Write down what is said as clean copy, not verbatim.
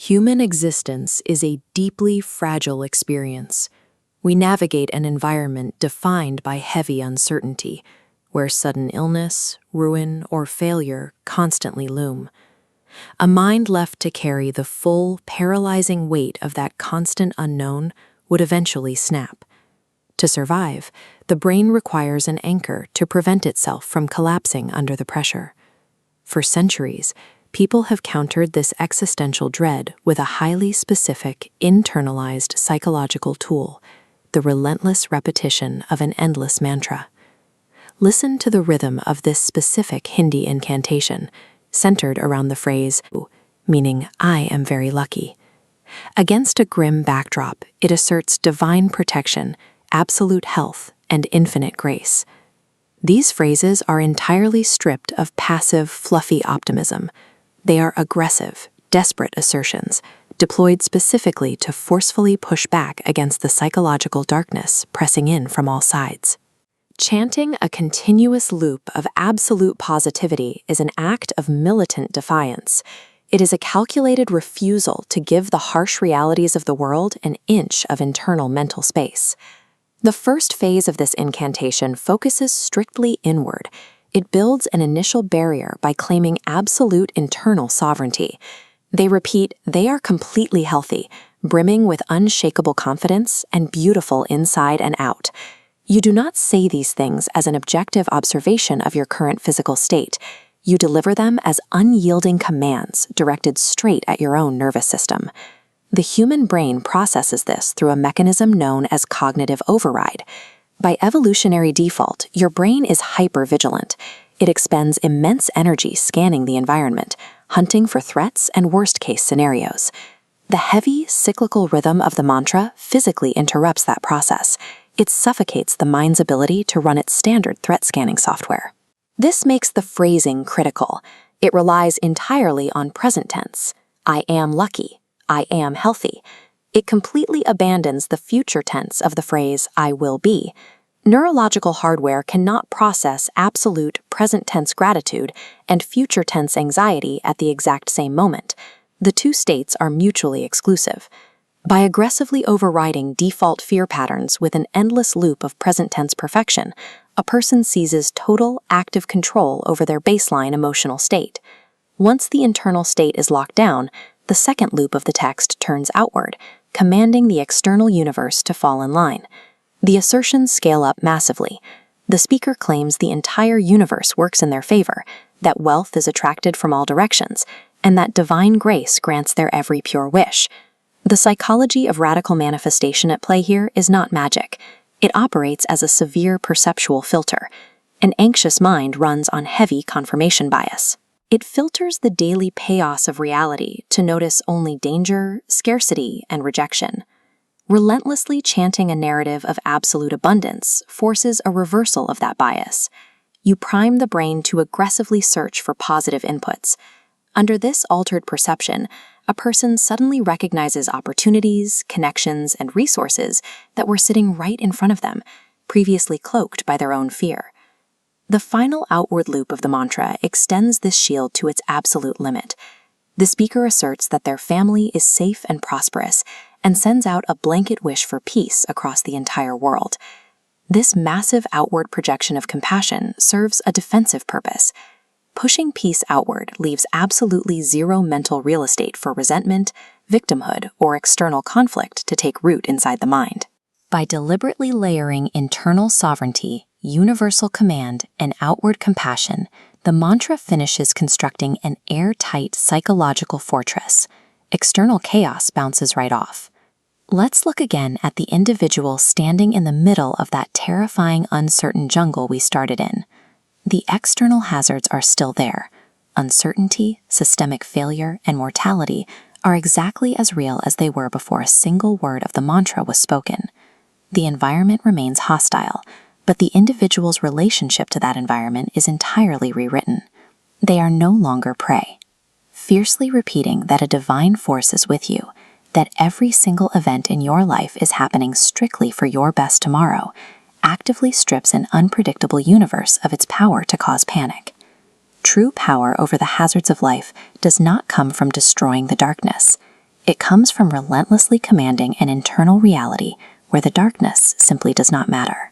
Human existence is a deeply fragile experience. We navigate an environment defined by heavy uncertainty, where sudden illness, ruin, or failure constantly loom. A mind left to carry the full, paralyzing weight of that constant unknown would eventually snap. To survive, the brain requires an anchor to prevent itself from collapsing under the pressure. For centuries, people have countered this existential dread with a highly specific, internalized psychological tool, the relentless repetition of an endless mantra. Listen to the rhythm of this specific Hindi incantation, centered around the phrase, meaning I am very lucky. Against a grim backdrop, it asserts divine protection, absolute health, and infinite grace. These phrases are entirely stripped of passive, fluffy optimism. They are aggressive, desperate assertions, deployed specifically to forcefully push back against the psychological darkness pressing in from all sides. Chanting a continuous loop of absolute positivity is an act of militant defiance. It is a calculated refusal to give the harsh realities of the world an inch of internal mental space. The first phase of this incantation focuses strictly inward. It builds an initial barrier by claiming absolute internal sovereignty. They repeat, they are completely healthy, brimming with unshakable confidence and beautiful inside and out. You do not say these things as an objective observation of your current physical state. You deliver them as unyielding commands directed straight at your own nervous system. The human brain processes this through a mechanism known as cognitive override. By evolutionary default, your brain is hyper-vigilant. It expends immense energy scanning the environment, hunting for threats and worst-case scenarios. The heavy, cyclical rhythm of the mantra physically interrupts that process. It suffocates the mind's ability to run its standard threat scanning software. This makes the phrasing critical. It relies entirely on present tense. I am lucky. I am healthy. It completely abandons the future tense of the phrase, I will be. Neurological hardware cannot process absolute present tense gratitude and future tense anxiety at the exact same moment. The two states are mutually exclusive. By aggressively overriding default fear patterns with an endless loop of present tense perfection, a person seizes total, active control over their baseline emotional state. Once the internal state is locked down, the second loop of the text turns outward, commanding the external universe to fall in line. The assertions scale up massively. The speaker claims the entire universe works in their favor, that wealth is attracted from all directions, and that divine grace grants their every pure wish. The psychology of radical manifestation at play here is not magic. It operates as a severe perceptual filter. An anxious mind runs on heavy confirmation bias. It filters the daily chaos of reality to notice only danger, scarcity, and rejection. Relentlessly chanting a narrative of absolute abundance forces a reversal of that bias. You prime the brain to aggressively search for positive inputs. Under this altered perception, a person suddenly recognizes opportunities, connections, and resources that were sitting right in front of them, previously cloaked by their own fear. The final outward loop of the mantra extends this shield to its absolute limit. The speaker asserts that their family is safe and prosperous and sends out a blanket wish for peace across the entire world. This massive outward projection of compassion serves a defensive purpose. Pushing peace outward leaves absolutely zero mental real estate for resentment, victimhood, or external conflict to take root inside the mind. By deliberately layering internal sovereignty, universal command, and outward compassion, the mantra finishes constructing an airtight psychological fortress. External chaos bounces right off. Let's look again at the individual standing in the middle of that terrifying, uncertain jungle we started in. The external hazards are still there. Uncertainty, systemic failure, and mortality are exactly as real as they were before a single word of the mantra was spoken. The environment remains hostile, but the individual's relationship to that environment is entirely rewritten. They are no longer prey. Fiercely repeating that a divine force is with you, that every single event in your life is happening strictly for your best tomorrow, actively strips an unpredictable universe of its power to cause panic. True power over the hazards of life does not come from destroying the darkness. It comes from relentlessly commanding an internal reality where the darkness simply does not matter.